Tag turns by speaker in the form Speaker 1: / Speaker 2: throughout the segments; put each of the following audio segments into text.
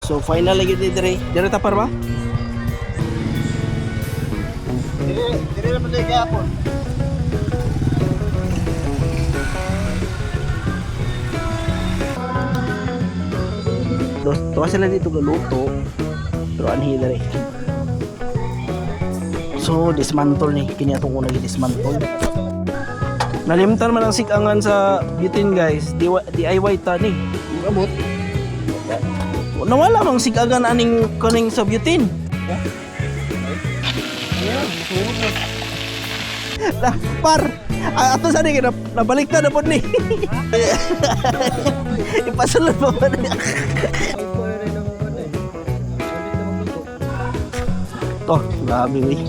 Speaker 1: So finally yun dire tapar ba?
Speaker 2: Dire na pala gapon.
Speaker 1: Tuwa sila dito galuto. Pero anhi dire. So dismantle ni kini atong unang dismantle. Nalimtan man ang sikangan sa butane guys. DIY ta ni.
Speaker 2: Gamot.
Speaker 1: Nawala mang sikangan aning kaning sa butane. Lah, par. Ato sa ni nabaliktad na pod ni. Ipasulod pa ba niya? Oh, grabe ni.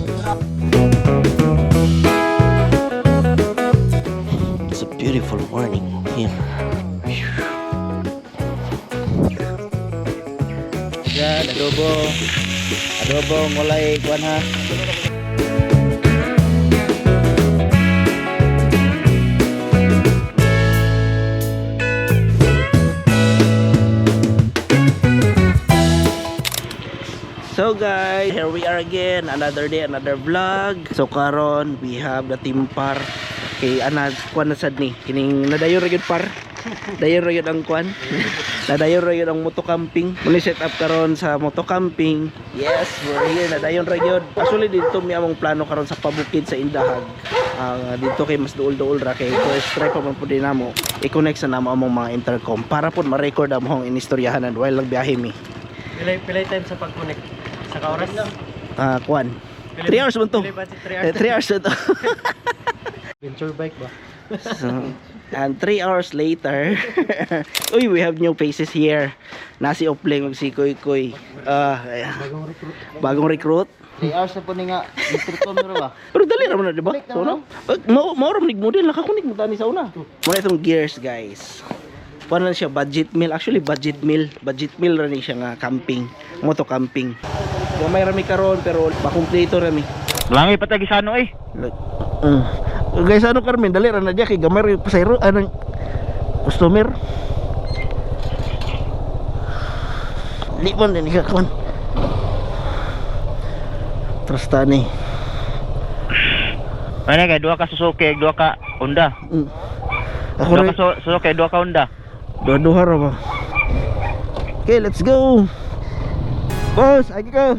Speaker 1: It's a beautiful morning here. Yan, adobo mulai kuan ha. So guys, here we are again, another day, another vlog. So karon we have the timpar kay anad kuan na sad ni kining nadayon ra gyud par. Dayon ra gyud ang kuan. Nadayon ra gyud ang moto camping. Muli set up karon sa moto camping. Yes, we're here nadayon ra gyud. Actually dito mi among plano karon sa pabukid sa Indahag. Dito kay mas duol-duol ra kay first try pa man pud dinamo. I-connect sa namo among mga intercom para pud ma-record among inistoryahanan while nagbiyahe mi.
Speaker 2: Pilay time sa pag-connect. Sa oras lang.
Speaker 1: Kuan. 3 hours man to. 3 hours na to.
Speaker 2: Venture bike ba?
Speaker 1: So, and 3 hours later, uy, we have new faces here. Nasi Opling mag si Koy Koy. Bagong recruit.
Speaker 2: 3 hours na po ni nga. Instructor mo ba?
Speaker 1: Pero dali naman na, di ba? So, no? Mauram model, nakakunik mo tani sa una. Muna itong gears, guys. Paano lang siya, budget meal. Actually, budget meal. Budget meal rin siya nga, camping. Moto camping. So, may rami karon pero makumpleto rami.
Speaker 2: Langoy patagi sa ano eh.
Speaker 1: Guys, ano Carmen, dali ra na diya kay gamay yung pasayro anong customer. Lipon din ka kon. Terus tani.
Speaker 2: Ano kay dua ka Suzuki, dua ka Honda.
Speaker 1: Ako
Speaker 2: Dua
Speaker 1: rin,
Speaker 2: ka Suzuki, dua ka Honda.
Speaker 1: duha ra ba? Okay, let's go. Boss, agi ka.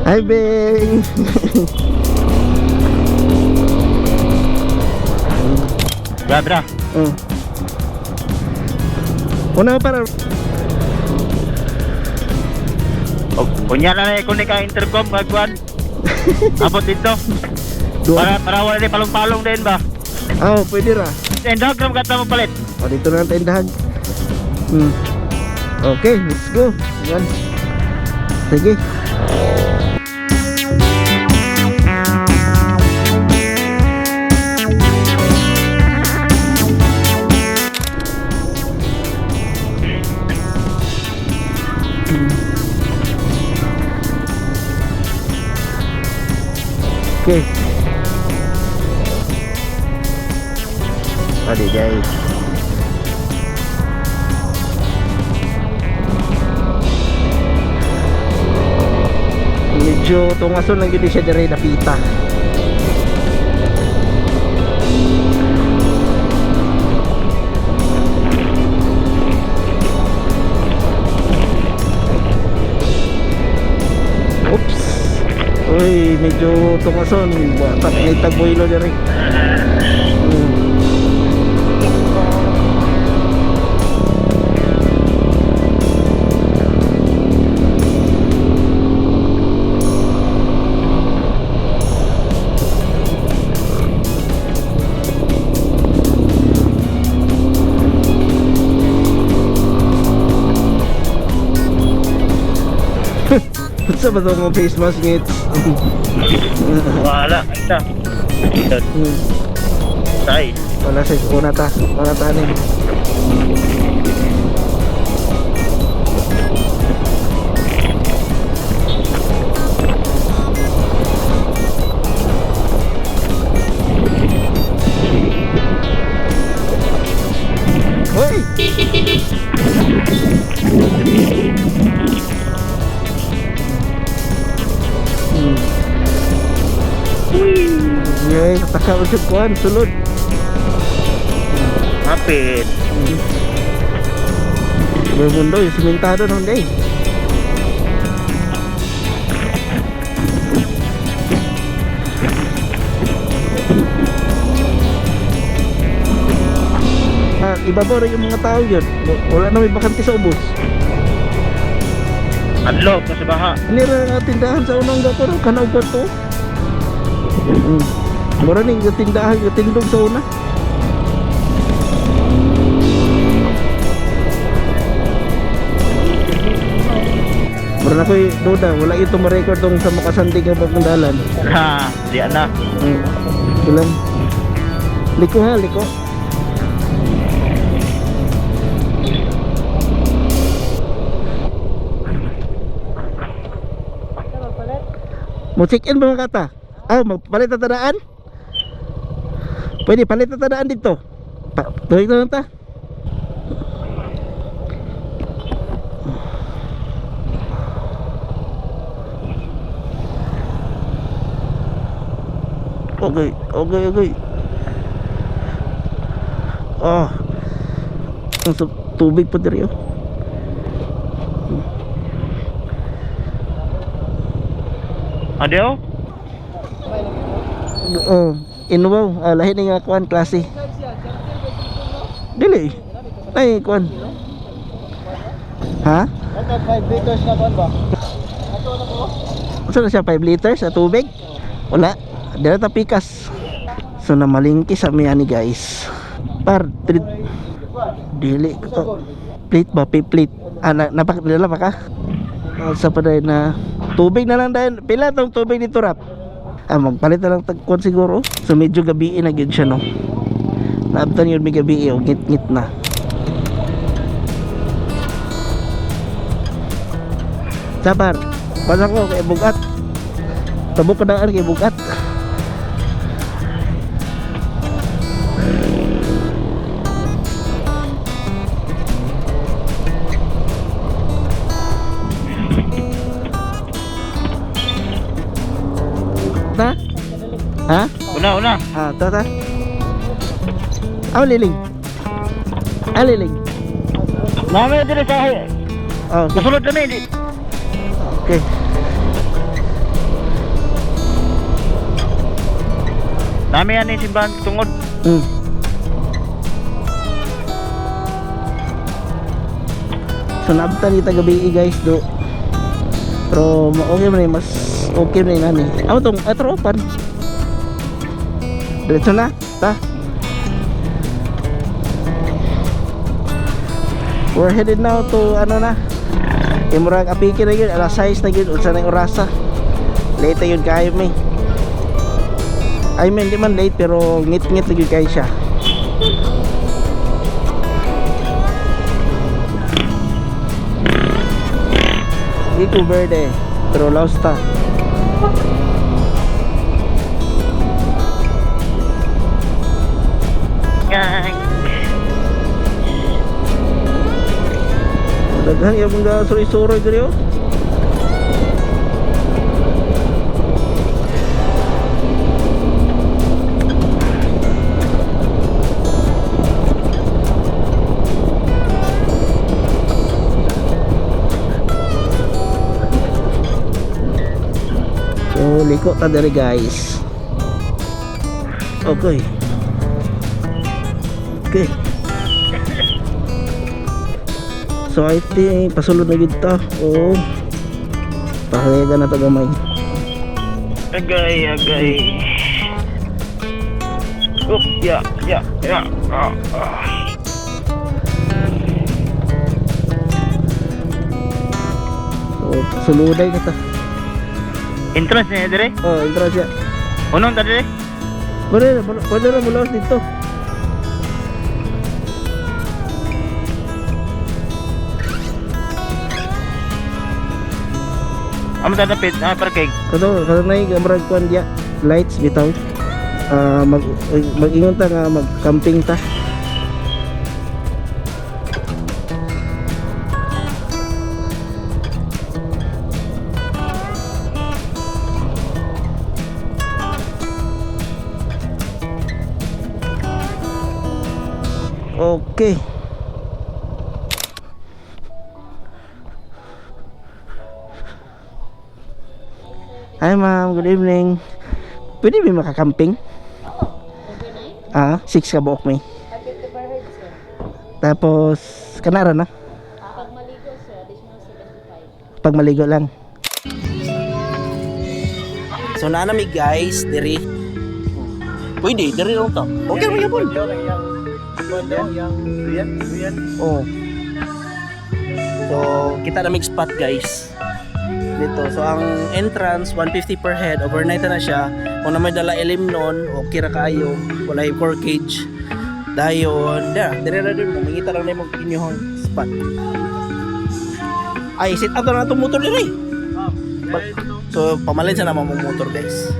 Speaker 1: Hi, Beng.
Speaker 2: Bra.
Speaker 1: Una para
Speaker 2: Kunya na i-connect ang intercom kagwan. Abot dito. Para wala ni palong-palong din ba?
Speaker 1: pwede ra.
Speaker 2: Endag na magkata mo palit.
Speaker 1: Dito na ang tindahan. Okay, let's go. Yan. Sige. Okay. Adi guys. Medyo tungason lang gid siya dire na pita. Oops. Uy, medyo tungason. Bata ni tagboylo dire. Sa ba itong face mask ngit?
Speaker 2: Wala, ito. Say.
Speaker 1: Wala sa una ta nin. Taka usap kuan sulod.
Speaker 2: Hapit.
Speaker 1: Bermundo yung simentado nung day. Ibabaw rin yung mga tao yun. Wala na may bakante sa ubos.
Speaker 2: Adlo ka sa baha.
Speaker 1: Hindi rin nga tindahan sa unang gato rin. Kanaw ba to? Mura rin yung tindahan, yung tindog sa una. Mura na ko'y duda. Wala itong ma-record tong sa makasandig ng pagkandalan.
Speaker 2: Ha, di na.
Speaker 1: Ilan? Liko ha, liko. Mo check in ba mga kata? Magpalit na tadaan? Pwede palit na tadaan dito. Tuloy na lang ta. Okay. Ang tubig pa diri oh.
Speaker 2: Adyo?
Speaker 1: Inuwaw, lahi ni nga kuan klase. Dili. Ay kuan. Ha?
Speaker 3: Ito 5 liters na ba?
Speaker 1: Saan na siya 5 liters sa tubig? Wala. Dala ta pikas. So na malingki sa miya ni guys. Dili ko. Plate ba? Plate. Napakadala pa ka? Sa pa dahil na tubig na lang dahil. Pila tong tubig dito rap? Magpalit na lang tagkon siguro. So medyo gabiin na yun siya no. Naabtan yun may gabi ngit-ngit na. Sabar. Pasang ko kay bugat. Tabok ka na kay bugat. Ha?
Speaker 2: Una.
Speaker 1: Tata. Liling. Liling.
Speaker 2: Mami diri sa
Speaker 1: Okay.
Speaker 2: Nasulod kami di.
Speaker 1: Okay.
Speaker 2: Nami ani simbahan tungod.
Speaker 1: So naabtan kita gabi guys do. Pero okay man mas okay na nani. Tong atropan. Diretso na, ta. We're headed now to ano na. Imurag apiki na yun, alas 6 na yun, unsa na yung orasa. Late yun kayo may. I mean, di man late pero ngit-ngit na yun kayo siya. Iko verde, pero lausta. Daghan yung mga suri-suri dito. So liko ta diri guys. Okay. So I think pasulod na gid ta. Pahayagan na ta gamay.
Speaker 2: Agay. Ya.
Speaker 1: So pasuluday na ta.
Speaker 2: Entrance niya dire?
Speaker 1: Entrance ya.
Speaker 2: Unong ta dire?
Speaker 1: Pwede na mula dito.
Speaker 2: Amo ta dapit parking.
Speaker 1: Kada na yung kamrag kuan dia lights bitaw. Mag-ingon ta nga mag-camping ta. Okay. Hi ma'am, good evening. Pwede ba makakamping? Ah, 6 ka buok may. Tapos, kanara na?
Speaker 4: Pag maligo sir, additional 75.
Speaker 1: Pag maligo lang. So nanami guys, diri. Pwede, diri lang to. Okay mo yapon. Oh. So, kita na mig spot guys. Dito. So ang entrance 150 per head, overnight na siya. Kung na may dala ilim noon, okay ra kayo. Wala yung core cage. Dayon, dire na din mo, mangita lang na yung inyong spot. Ay, sit up na itong motor diri. So, pamalin sa naman mong motor guys.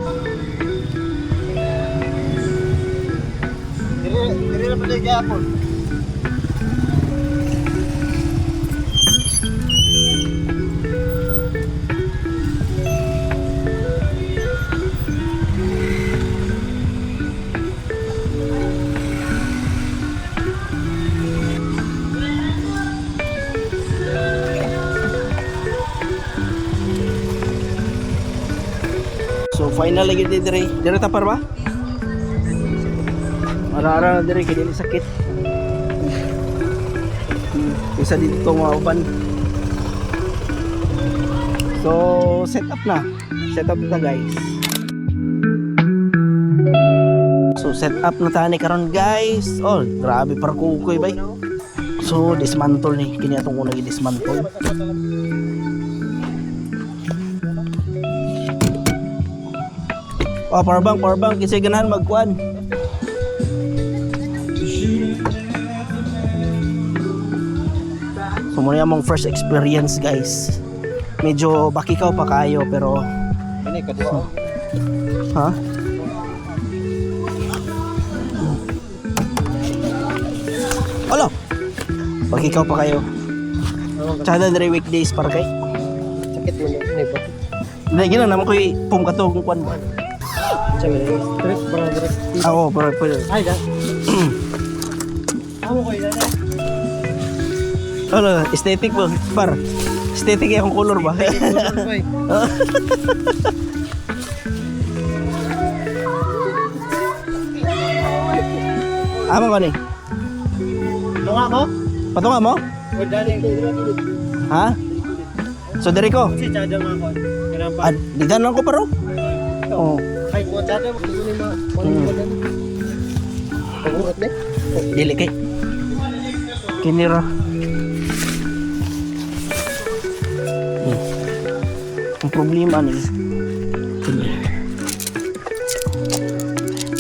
Speaker 3: Dili na pala gyapon.
Speaker 1: So, final lagi dire. Dire tapar ba? Ara-ara na dire, kaya sakit. Isa dito mga uban. So, set up na. Set up na guys. So, set up na tani karon guys. Oh, grabe para kukoy bay. So, dismantle ni. Kini atong unang i-dismantle. Oh, power bank. Kasi ganahan magkuhan. So, muna yung first experience guys. Medyo bakikaw pa kayo pero
Speaker 3: Ini kedua.
Speaker 1: ha? Alo. Bakikaw pa kayo. Tsaka na weekdays para kay.
Speaker 3: Sakit mo ni ba?
Speaker 1: Hindi, gina naman ko pum ka to kung kwan ba.
Speaker 3: Stress para direct.
Speaker 1: Oo, pero.
Speaker 3: Ay da. Amo ko yan.
Speaker 1: Ano, aesthetic po, par. Aesthetic yung color ba? Amo ko ni.
Speaker 3: Tunga mo?
Speaker 1: Patunga mo?
Speaker 3: O dali.
Speaker 1: Ha? So, diri ko.
Speaker 3: Si Chada nga ko. Kanang pa.
Speaker 1: Digan lang ko paro. Oo.
Speaker 3: Ay, mo Chada mo ni ma. Pagurot ni.
Speaker 1: Dili kay. Kinira. Ang problema ni.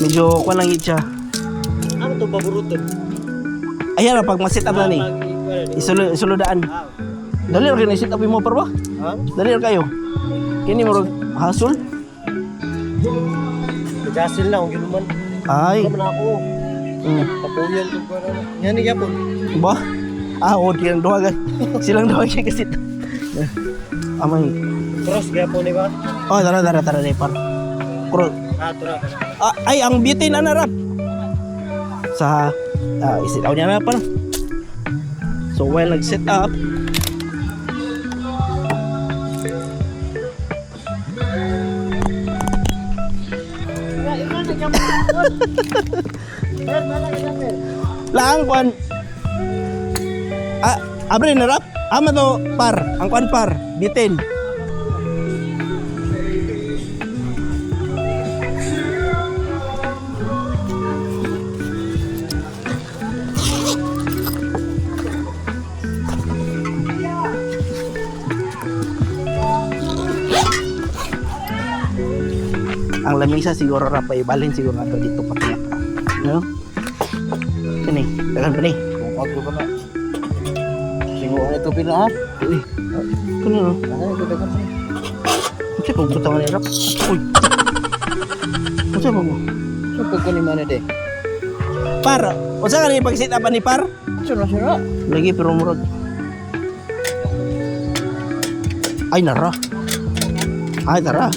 Speaker 1: Medyo kuha lang siya.
Speaker 3: Ano to paburuton?
Speaker 1: Ayan na, pag masit up na ni. Isulodaan. Dali rin kayo, sit up mo par ba?
Speaker 3: Ha?
Speaker 1: Dali rin kayo. Kini mo hasol?
Speaker 3: Jasil na ung ginuman.
Speaker 1: Ay.
Speaker 3: Kaman ako. Papuyan ko para. Yan ni gyapon.
Speaker 1: Ba? Ah, o, di lang duha guys. Silang duha siya kasi. Amay.
Speaker 3: Cross gyapon ni ba?
Speaker 1: Oh, tara ni par. Kuro.
Speaker 3: Tura.
Speaker 1: Ah, ay, ang beauty na narap. Sa, isitaw niya na par. So, while nag-set up, lang kwan. Ah, abre na rap. Ama to par, ang kwan par, bitin. Ang lamisa siguro rap ay balhin siguro ato dito patulak. No? Kani, dagan pa ni.
Speaker 3: Kung ko na. Singo ito pina ha.
Speaker 1: Uy. Kani no?
Speaker 3: Ano ito dagan.
Speaker 1: Kasi pag butang ni rap. Uy. Kasi pag mo.
Speaker 3: So pag ni mana de.
Speaker 1: Par, usa ka ni pag sit up ni par?
Speaker 3: Sura.
Speaker 1: Lagi pero murag. Ay nara. Ay tara.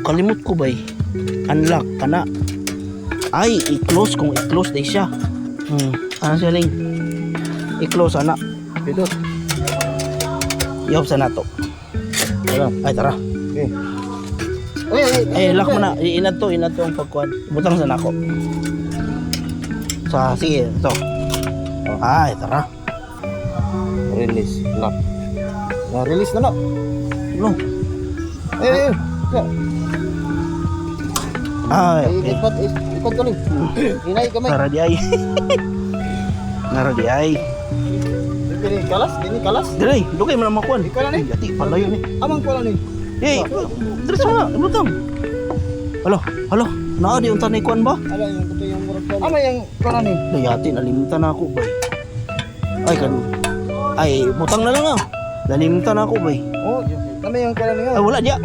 Speaker 1: Kalimut ko bay. Unlock kana. Ay, i-close kung i-close day siya. Ano siya ning? I-close ana.
Speaker 3: Dito.
Speaker 1: Iop sa nato. Ay tara.
Speaker 3: Okay. Ay,
Speaker 1: Ay, lock mo na. Inad to ang pagkuhan. Butang sa nako. Sige, ito. Ay, tara.
Speaker 3: Release. Lock. Na-release na lock.
Speaker 1: No.
Speaker 3: Ay.
Speaker 1: Ay, okay.
Speaker 3: Ikot ko ni. Inay kamay.
Speaker 1: Nara di ay. Nara di ay.
Speaker 3: Dini kalas.
Speaker 1: Dili, dugay mo na makuhan.
Speaker 3: Ikaw na ni.
Speaker 1: Yati, palayo ni.
Speaker 3: Amang pala ni.
Speaker 1: Eh, diretso na. Butang. Halo. Naa di unta ni kuan ba?
Speaker 3: Ala yung kuto yung murag ko. Ama yung pala ni.
Speaker 1: Dayati, nalimutan na ako ba? Ay, butang na lang ah. Nalimutan na ako ba?
Speaker 3: Oh, kami yung pala ni.
Speaker 1: Ay, wala dia.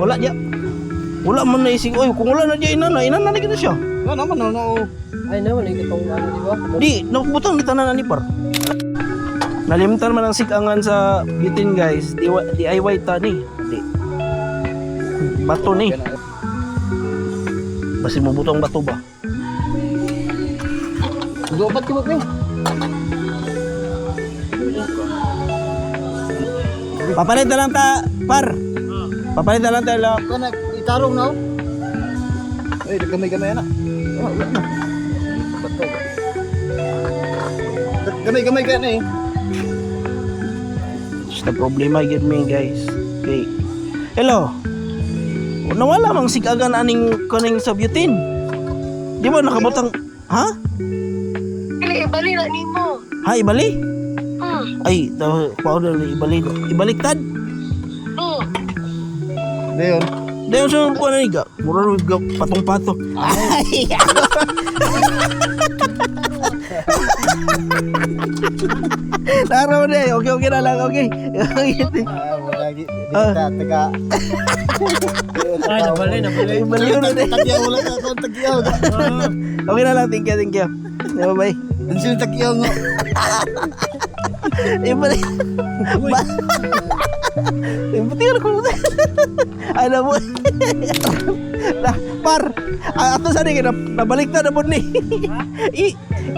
Speaker 1: Wala man na isig. Oy, kung wala na dia inana na kita siya.
Speaker 3: Wala naman no. Ay naman itong ano di ba?
Speaker 1: Di, nakubutang kita na ni par. Nalimutan man ang sikangan sa bitin guys. DIY ta ni. Di. Bato ni. Basi mo butang bato ba?
Speaker 3: Dobat ko ba?
Speaker 1: Papalit na lang ta, par. Papalit na lang ta lo.
Speaker 3: Ko na itarong na. Ay, gamay-gamay na. Wala na. Bato. Gamay-gamay ka na eh.
Speaker 1: Just the problema give me guys. Okay. Hello. Nawala mang sikagan aning kuning sa butin. Di ba nakabutang ha?
Speaker 5: Ibali na nimo.
Speaker 1: Ha, ibali? Ay, powder ibaliktad.
Speaker 3: Dayon.
Speaker 1: Dayon sa kuha na niga. Mura niga patong-pato. Ay! Laro na eh. Okay na lang. Okay.
Speaker 3: Wala di taga. Ay, nabali.
Speaker 1: Ibali na eh.
Speaker 3: Tagyaw wala ka kon tagyaw.
Speaker 1: Okay na lang. Thank you. Bye-bye.
Speaker 3: Unsil tagyaw ngo.
Speaker 1: Ibali. Ibuti na ko. Ano mo? Par. Ato sa ning nabaliktad na po ni.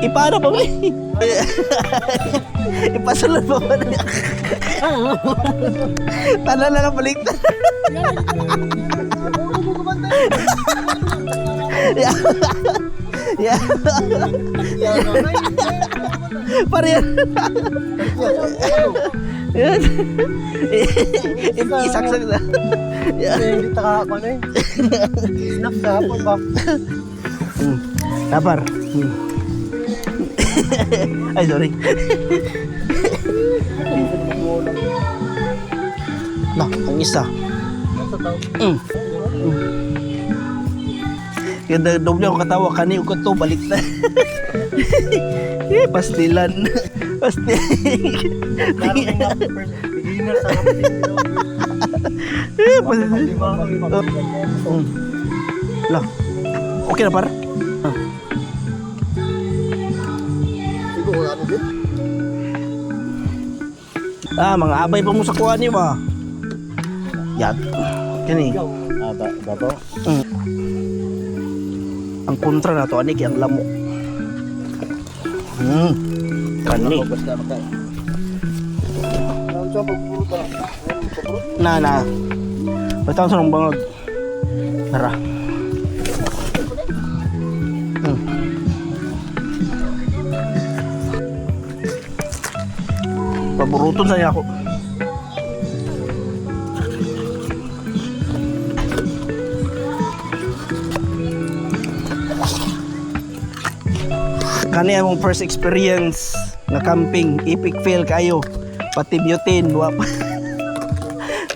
Speaker 1: Ipano pa ba? Ipasulod pa ba niya? Tanan na lang baliktad. Ya. Pare yan. Yan. Isaksak na.
Speaker 3: Hindi taka ko na eh. Snack sa hapon ba?
Speaker 1: Lapar. Ay, sorry. Nah, ang isa. Kaya doble ako katawa kani ko to balik na. Pastilan.
Speaker 3: Beginner sa
Speaker 1: Lah. Okay na par?
Speaker 3: Siguro ano din?
Speaker 1: Mga abay pa mo sa kuha niyo ba? Yan. Kani.
Speaker 3: Bato.
Speaker 1: Ang kontra na to anik yang lamok. Kani.
Speaker 3: Basta makay. Ano sa pagputa?
Speaker 1: Na. Basta sa nang bangag. Tara. Paboruton sa niya ako. Kani among first experience na camping, epic fail kayo. Pati butane, wa pa.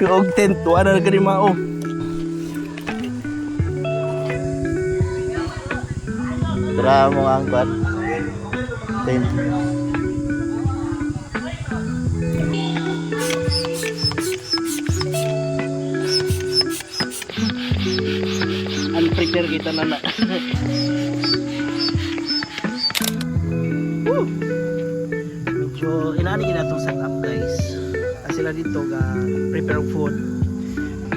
Speaker 1: Og tent, wa na gani mao.
Speaker 3: Tara mo ang kwan. Tent.
Speaker 1: Unprepare kita na. Medyo inaani kita itong setup guys. Sila dito ga prepare food.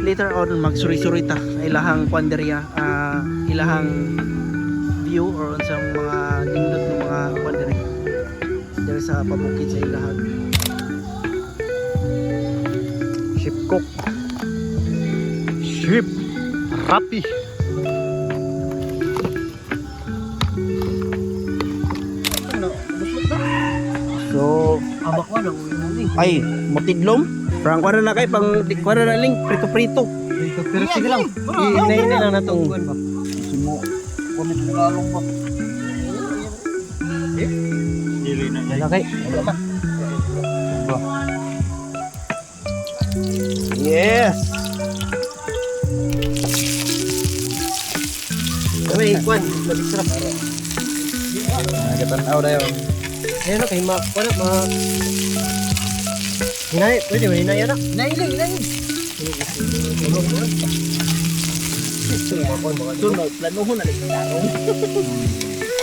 Speaker 1: Later on magsuri-suri ta ilahang kwanderya, ilahang view or unsang mga nindot ng mga kuan diri sa pabukid sa ilahan.
Speaker 3: Ship cook. Ship. Rapi.
Speaker 1: So,
Speaker 3: Abak ko na uwi mo ni.
Speaker 1: ay, mutidlom. Parang kuha na kay pang kuha na ling prito-prito.
Speaker 3: Pero sige lang. Inayin na lang natong kuan ba.
Speaker 1: Simo. Kumit mo lalong ba?
Speaker 2: Dili na niya.
Speaker 3: Malaki.
Speaker 1: Yes.
Speaker 3: Kami kuan, labis sarap.
Speaker 1: Nagatan-aw dayon.
Speaker 3: Ayun na kay ma, kuan ma. Hinay, pwede mo hinay na. Hinay.
Speaker 1: Sunod, planuhon na lang tarong.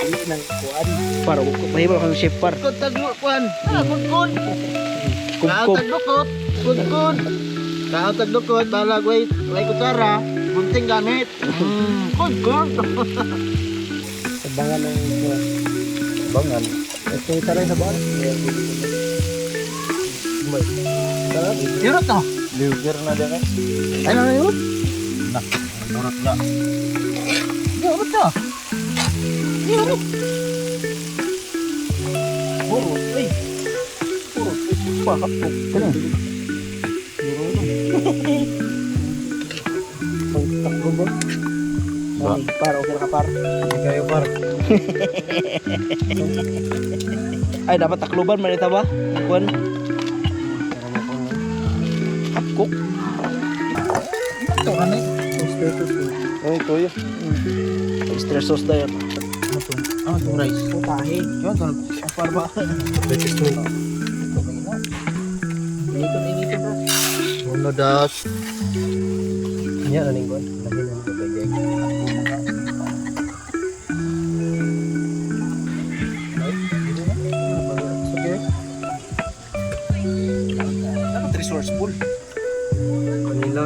Speaker 1: Ano nang kuan? Para ko mahimo kang chef par.
Speaker 3: Kod taglo kuan. Kod.
Speaker 1: Kumkum.
Speaker 3: Taglukot. Kod. Kao taglukot, balag way kutsara. Gunting gamit. Kod.
Speaker 1: Sabangan ng
Speaker 3: Bangan. Ito taray sa bawal. Yun to.
Speaker 2: Liuger na din eh.
Speaker 3: Ano na yun?
Speaker 2: Murot na.
Speaker 3: Yun to.
Speaker 1: puro, ay. Puro, pakapok. Ganun. Pagtakbo ba? Ay, par, okay na ka par.
Speaker 3: Kayo par.
Speaker 1: Ay, dapat takluban man ito ba? Kuan. Kapkok.
Speaker 3: Ito ka na eh.
Speaker 2: Ay, kuya.
Speaker 1: Oyster sauce na yun.
Speaker 3: Ano itong rice?
Speaker 1: Putahe.
Speaker 3: Yun, ito na. Par ba? Betis mo na.
Speaker 1: Inito bro.
Speaker 3: Uno, das. Yan, aning kuan. Lagi na nito kay
Speaker 1: Dapat resourceful.
Speaker 3: Manila.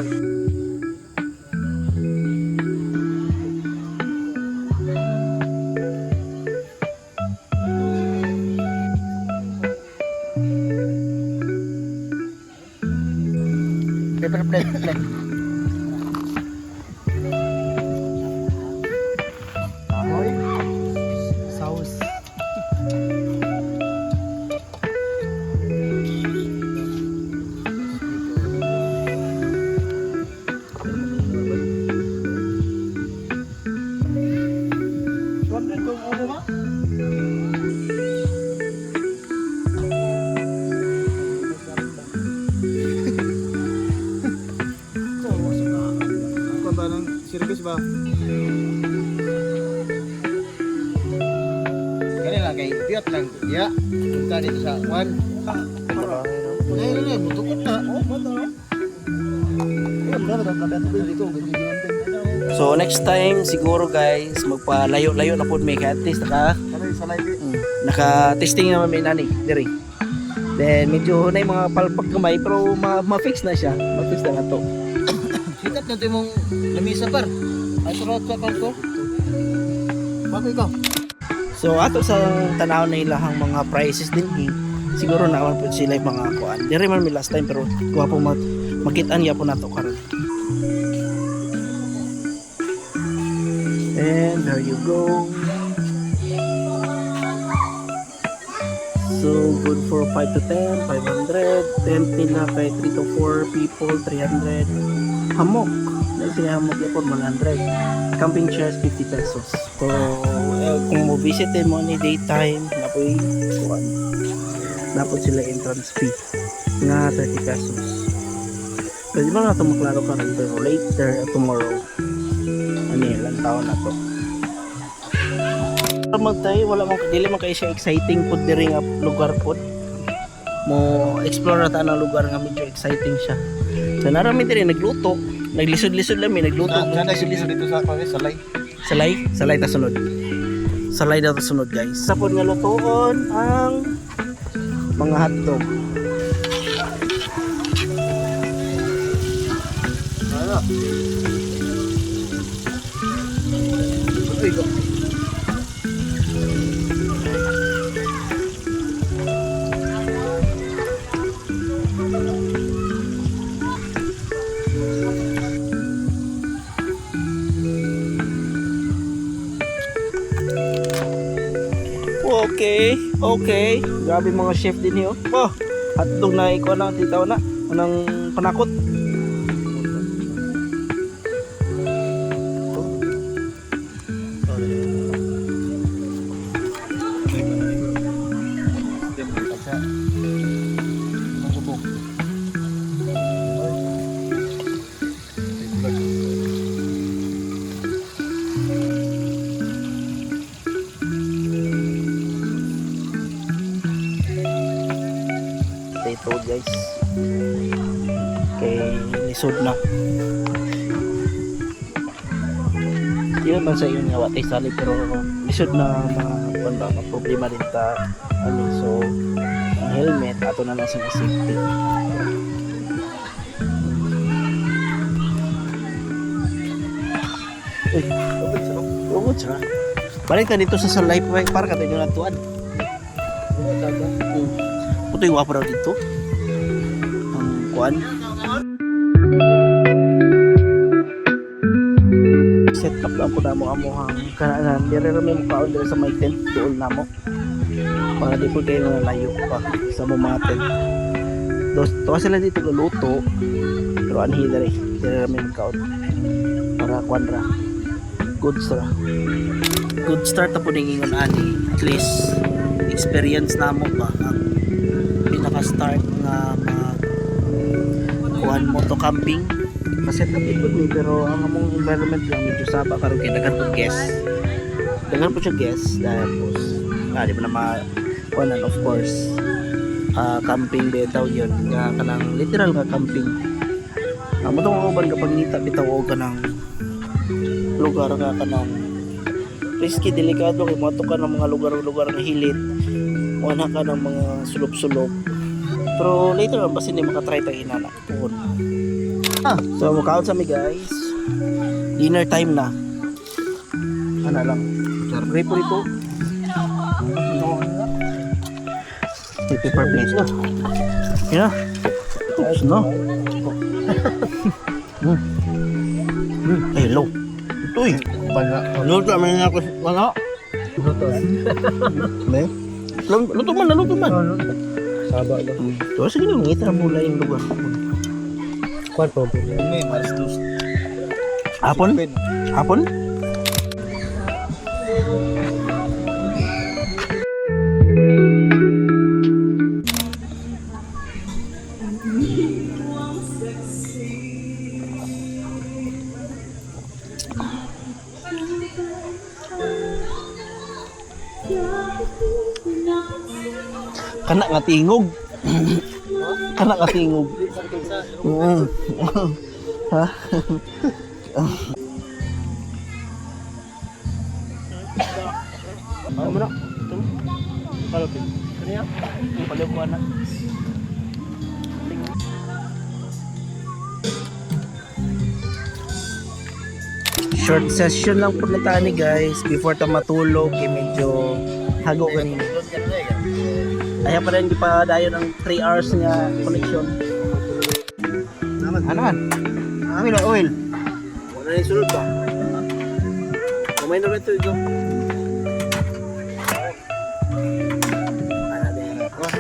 Speaker 1: Paper plate.
Speaker 3: Ahoy. Sauce. Ang ba ng service ba? Kani lang kay piyot lang. Ya. Punta dito sa kwan. Ay, ay, butukot na. Oh, mata.
Speaker 1: So next time siguro guys magpalayo-layo na po may at least naka-testing naman may nani diri. Then medyo na yung mga palpak kamay pero ma-fix na siya. Ma-fix na to.
Speaker 3: Sikat na ito mong lamisa par. Ay, surat sa kanto. Bago ikaw.
Speaker 1: So ato sa tanaw na ilahang mga prices din siguro naman po sila yung mga kuan. Diri man mi last time pero kuha po makitaan ya po nato karon. And there you go. So good for 5 to 10, 500. Tent nila kay 3 to 4 people, 300. Hammock. Dahil sila hammock ya po 100. Camping chairs 50 pesos. So kung mo visit mo ni daytime na po kuan. Dapat sila entrance fee nga 30 pesos. Pwede ba na ito maklaro ka rin pero later tomorrow ano ilang taon na to magtay wala mong dili man kay siya exciting pud diri nga lugar pod mo explore na ta ng lugar nga medyo exciting siya so narami diri nagluto naglisod-lisod lang may nagluto
Speaker 3: Sana lisod dito sa kwan salay.
Speaker 1: salay ta sunod salay daw ta sunod guys sa pod nga lutoon ang mga hotdog. Okay, okay. Grabe mga chef din niyo. Oh, hotdog na ikaw na titaw na. Anong panakot? Ito guys. Kay lisod na. Yun man sa yun nga watay sali pero lisod na mga problema din ta ano so ang helmet ato na lang sa safety. Tungod sa balik ka dito sa life para ka tayo natuan. Putoy wapa raw dito. Ang kuan. Set up lang po na mo amuhang kanaan. Dire rami mo kaon dire sa may tent tuol na mo. Para di po kayo nalayo pa sa mo mga tent. Tuwa sila dito luluto. Pero anhi dire. Dire rami mo kaon. Para kuan ra. Good start. Good start na po ning ingon ani. At least experience na mo pa ang pinaka-start nga kuhan mo to camping kaset na pikot ni pero ang among environment lang medyo saba karon kay daghan po siya guest tapos di ba na kuhanan of course camping bitaw yun nga kanang literal nga camping mo tong uban kapag nita bitaw o kanang lugar nga kanang risky delikado kay mo to ka ng mga lugar nga hilit wala ka ng mga sulop-sulop pero later on basta hindi makatry tayo inana so mukhaon sa mi guys dinner time na ano lang pray po rito may paper plates na yun na oops no ay low ito luto naman ako wala luto man saba lang so sige lang ngita mo lang yung lugar kuan po may malas dos hapon kana nga tingog ha ano mo na palapit kaniya palabuan na short session lang po na tani guys before ta matulog kay medyo hago kanina ayaw pa rin di pa dayo ng 3 hours nga connection anan amin na oil wala na yung sulod ba kumay na rin ito ito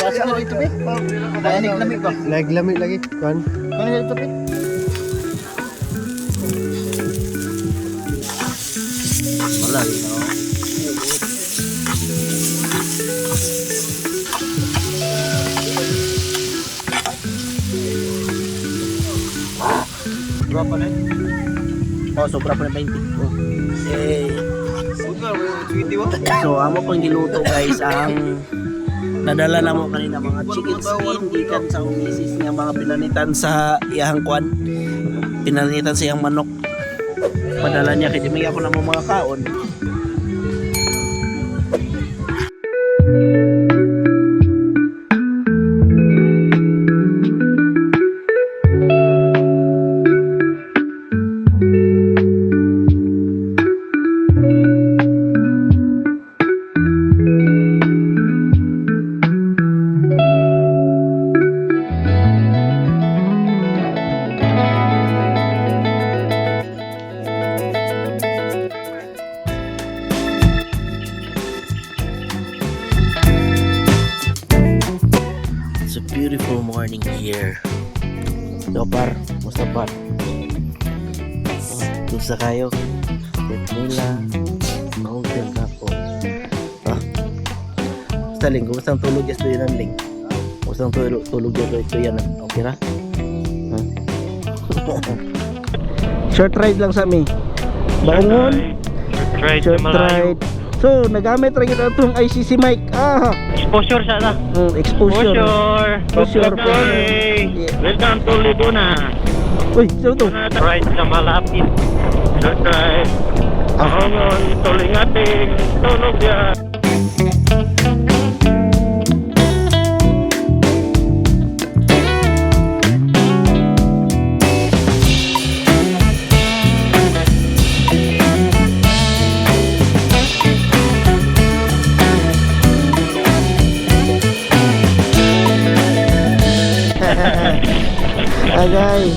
Speaker 1: basa na ito be lamig ba lamig lagi kan na ito be wala Berapa nih? Oh, sobra pa na 20. Oh. So, amo pang giluto guys ang nadala na mo kanina mga chicken skin gikan sa umisis niya mga pinanitan sa iyang kwan. Pinanitan sa iyang manok. Padala niya kay di may ako na mga kaon. beautiful morning here. So par, musta par? Tusa kayo. Nila. Mountain ako. Basta Ling, kumusta ang tulog yes doon Ling? Kumusta ang tulog yes doon yan? Okay ra? Short ride lang sa amin. Bangon.
Speaker 2: Short
Speaker 1: Short ride. So, nagamit rin ito itong ICC mic.
Speaker 2: Exposure siya na.
Speaker 1: Exposure. Exposure.
Speaker 2: Okay. Welcome to Libuna.
Speaker 1: Uy, sino to?
Speaker 2: Ride sa malapit. Short ride. Ako ngon, tuling ating tunog yan.
Speaker 1: Agay.